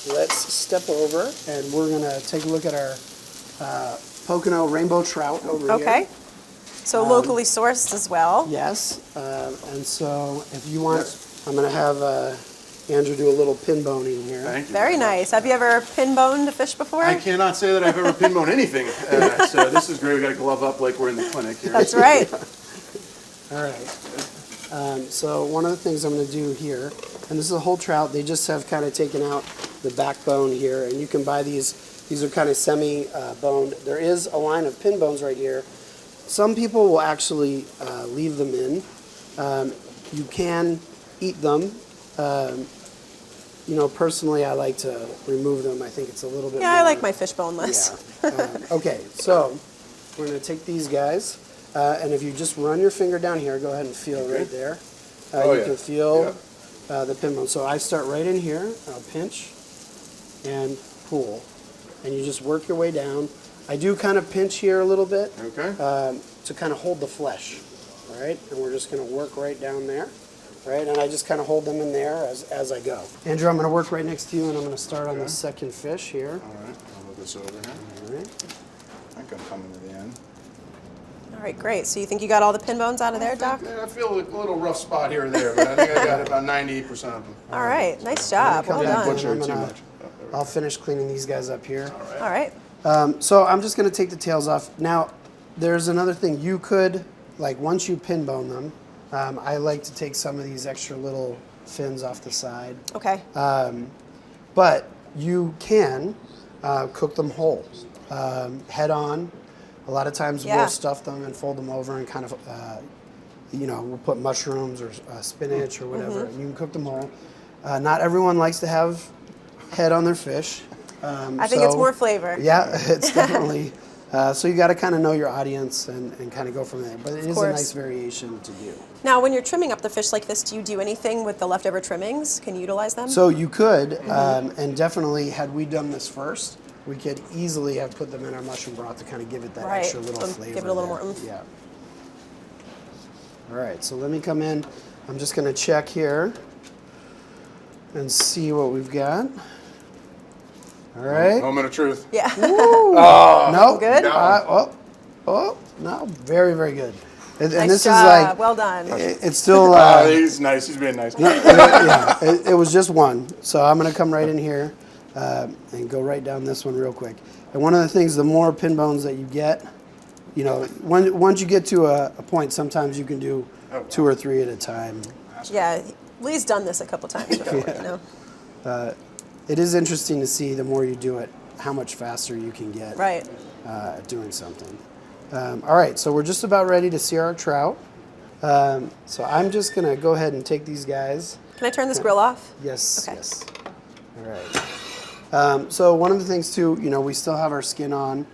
let's step over and we're gonna take a look at our Pocono rainbow trout over here. Okay. So locally sourced as well. Yes, and so if you want, I'm gonna have Andrew do a little pin boning here. Thank you. Very nice. Have you ever pin boned a fish before? I cannot say that I've ever pin boned anything. So this is great. We got to glove up like we're in the clinic here. That's right. All right. So one of the things I'm going to do here, and this is a whole trout. They just have kind of taken out the backbone here, and you can buy these. These are kind of semi-boned. There is a line of pin bones right here. Some people will actually leave them in. You can eat them. You know, personally, I like to remove them. I think it's a little bit Yeah, more, I like my fish boneless. Yeah. Okay, so we're going to take these guys, and if you just run your finger down here, go ahead and feel right there. You can feel the pin bone. So I start right in here. I'll pinch and pull, and you just work your way down. I do kind of pinch here a little bit to kind of hold the flesh. All right, and we're just going to work right down there. Right, and I just kind of hold them in there as I go. Andrew, I'm going to work right next to you, and I'm going to start on the second fish here. All right, I'll move this over here. All right. I think I'm coming to the end. All right, great. So you think you got all the pin bones out of there, Doc? I feel a little rough spot here or there, but I think I got about 98% of them. All right, nice job. Well done. Butcher too much. I'll finish cleaning these guys up here. All right. So I'm just going to take the tails off. Now, there's another thing. You could, like, once you pin bone them, I like to take some of these extra little fins off the side. Okay. But you can cook them whole, head on. A lot of times we'll stuff them and fold them over and kind of, you know, we'll put mushrooms or spinach or whatever, and you can cook them whole. Not everyone likes to have head on their fish. I think it's more flavor. Yeah, it's definitely. So you got to kind of know your audience and kind of go from there. But it is a nice variation to do. Now, when you're trimming up the fish like this, do you do anything with the leftover trimmings? Can you utilize them? So you could, and definitely had we done this first, we could easily have put them in our mushroom broth to kind of give it that extra little flavor. Give it a little more oomph. Yeah. All right, so let me come in. I'm just going to check here and see what we've got. All right. Moment of truth. Yeah. No. Good? No. Very, very good. And Nice this job. is like, well done. it's still. He's nice. He's being nice. Yeah, it was just one. So I'm going to come right in here and go right down this one real quick. And one of the things, the more pin bones that you get, you know, once you get to a point, sometimes you can do 2 or 3 at a time. Yeah, Lee's done this a couple times before, you know. It is interesting to see the more you do it, how much faster you can get at doing something. All right, so we're just about ready to sear our trout. So I'm just going to go ahead and take these guys. Can I turn this grill off? Yes, Okay. yes. All right. So one of the things too, you know, we still have our skin on,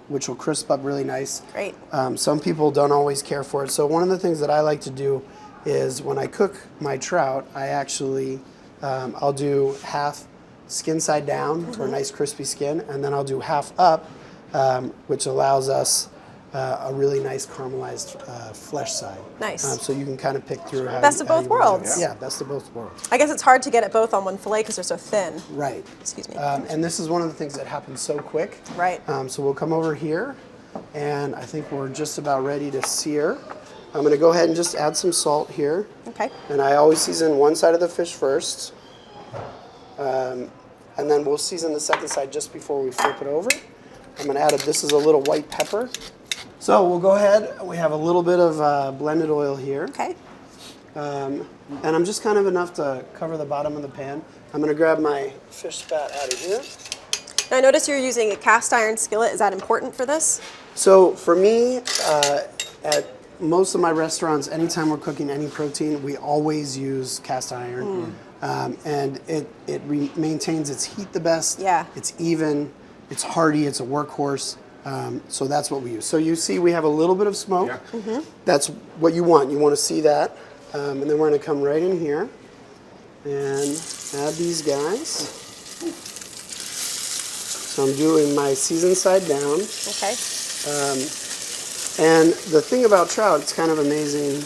which will crisp up really nice. Great. Some people don't always care for it. So one of the things that I like to do is when I cook my trout, I actually, I'll do half skin side down for a nice crispy skin, and then I'll do half up, which allows us a really nice caramelized flesh side. Nice. So you can kind of pick through how Best of both worlds. Yeah, best of both worlds. I guess it's hard to get it both on one fillet because they're so thin. Right. Excuse me. And this is one of the things that happens so quick. Right. So we'll come over here, and I think we're just about ready to sear. I'm going to go ahead and just add some salt here. Okay. And I always season one side of the fish first. And then we'll season the second side just before we flip it over. I'm going to add this is a little white pepper. So we'll go ahead. We have a little bit of blended oil here. Okay. And I'm just kind of enough to cover the bottom of the pan. I'm going to grab my fish spat out of here. Now I notice you're using a cast iron skillet. Is that important for this? So for me, at most of my restaurants, anytime we're cooking any protein, we always use cast iron. And it maintains its heat the best. Yeah. It's even, it's hearty, it's a workhorse. So that's what we use. So you see we have a little bit of smoke. Yeah. That's what you want. You want to see that. And then we're going to come right in here and add these guys. So I'm doing my seasoned side down. Okay. And the thing about trout, it's kind of amazing.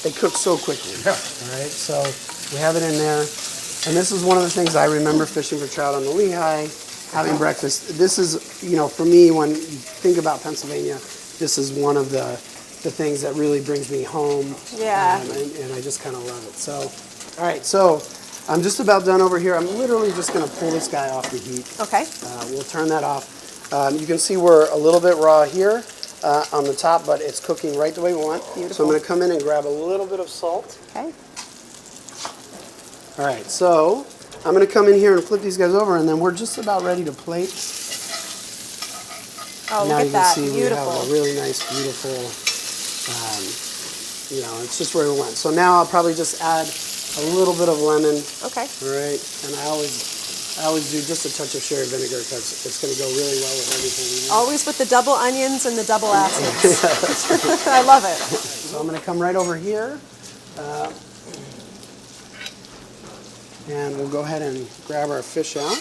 they cook so quickly. Yeah. All right, so we have it in there. And this is one of the things I remember fishing for trout on the Lehigh, having breakfast. This is, you know, for me, when you think about Pennsylvania, this is one of the things that really brings me home. Yeah. And I just kind of love it. So, all right, so I'm just about done over here. I'm literally just going to pull this guy off the heat. Okay. We'll turn that off. You can see we're a little bit raw here on the top, but it's cooking right the way we want. Beautiful. So I'm going to come in and grab a little bit of salt. Okay. All right, so I'm going to come in here and flip these guys over, and then we're just about ready to plate. Oh, Now look you at that. can see Beautiful. we have a really nice, beautiful, you know, it's just where we went. So now I'll probably just add a little bit of lemon. Okay. All right, and I always do just a touch of sherry vinegar because it's going to go really well with everything. Always with the double onions and the double acids. I love it. So I'm going to come right over here. And we'll go ahead and grab our fish out.